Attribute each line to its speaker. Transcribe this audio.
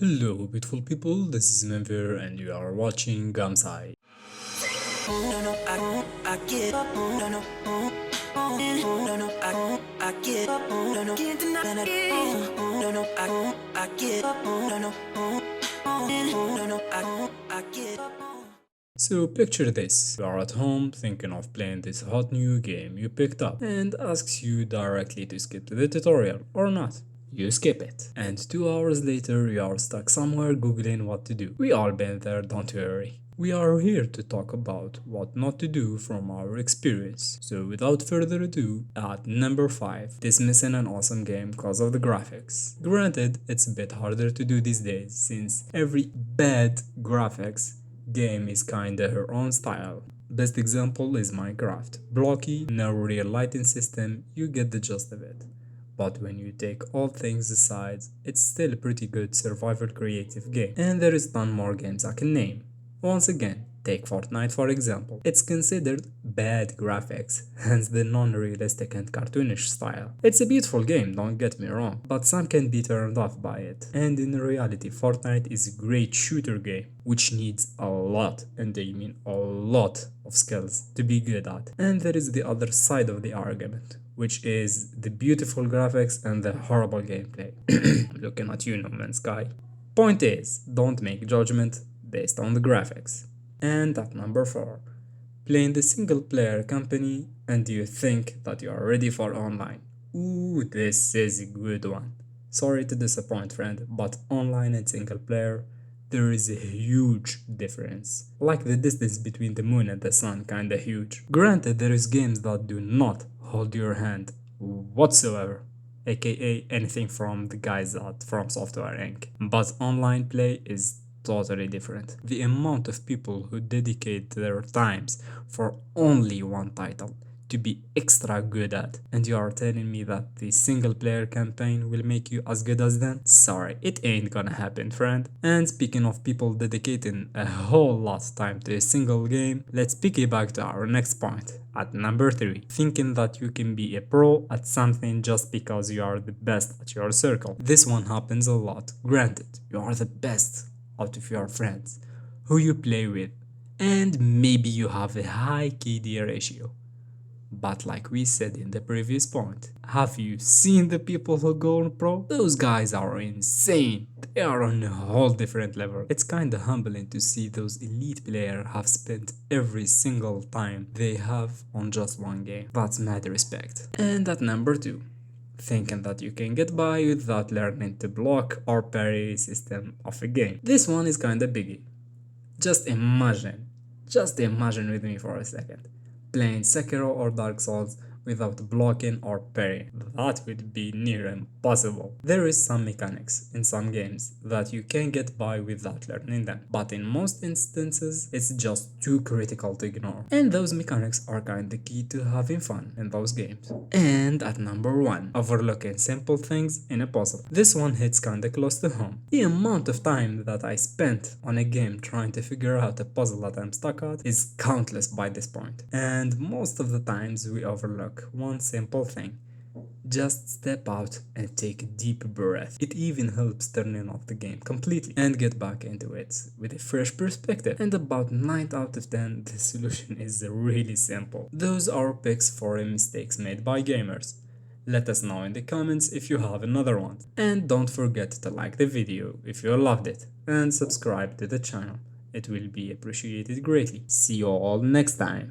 Speaker 1: Hello beautiful people, this is Memver and you are watching GAMSY.
Speaker 2: No, no, I get up. No, no, no, no, I get up. No, no, can't deny that. No, no, I get up. No, no, no, no, I get up.
Speaker 1: So picture this, you are at home thinking of playing this hot new game you picked up and asks you directly to skip to the tutorial or not. You skip it, and 2 hours later you are stuck somewhere googling what to do. We all been there, don't worry. We are here to talk about what not to do from our experience. So without further ado, at number 5, dismissing an awesome game cause of the graphics. Granted, it's a bit harder to do these days since every bad graphics game is kinda her own style. Best example is Minecraft. Blocky, no real lighting system, you get the gist of it. But when you take all things aside, it's still a pretty good survival creative game. And there is ton more games I can name. Once again, take Fortnite for example. It's considered bad graphics, hence the non-realistic and cartoonish style. It's a beautiful game, don't get me wrong, but some can be turned off by it. And in reality, Fortnite is a great shooter game, which needs a lot, and I mean a lot of skills to be good at. And there is the other side of the argument, which is the beautiful graphics and the horrible gameplay. Looking at you, No Man's Sky. Point is, don't make judgment based on the graphics. And at number 4, playing the single player campaign and you think that you are ready for online. Ooh, this is a good one. Sorry to disappoint friend, but online and single player, there is a huge difference. Like the distance between the moon and the sun, kinda huge. Granted, there is games that do not hold your hand whatsoever, aka anything from the guys at From Software Inc. But online play is totally different. The amount of people who dedicate their times for only one title to be extra good at, and you are telling me that the single player campaign will make you as good as them? Sorry, it ain't gonna happen, friend. And speaking of people dedicating a whole lot of time to a single game, let's piggyback to our next point at number 3, thinking that you can be a pro at something just because you are the best at your circle. This one happens a lot. Granted, you are the best out of your friends who you play with, and maybe you have a high KD ratio. But like we said in the previous point, have you seen the people who go pro? Those guys are insane. They are on a whole different level. It's kinda humbling to see those elite players have spent every single time they have on just one game. That's mad respect. And at number 2, thinking that you can get by without learning to block or parry system of a game. This one is kinda biggie. Just imagine with me for a second, playing Sekiro or Dark Souls without blocking or parrying. That would be near impossible. There is some mechanics in some games that you can get by without learning them, but in most instances it's just too critical to ignore. And those mechanics are kinda key to having fun in those games. And at number 1, overlooking simple things in a puzzle. This one hits kinda close to home. The amount of time that I spent on a game trying to figure out a puzzle that I'm stuck at is countless by this point. And most of the times we overlook one simple thing. Just step out and take a deep breath. It even helps turning off the game completely and get back into it with a fresh perspective. And about 9 out of 10, the solution is really simple. Those are picks for mistakes made by gamers. Let us know in the comments if you have another one. And don't forget to like the video if you loved it and subscribe to the channel. It will be appreciated greatly. See you all next time.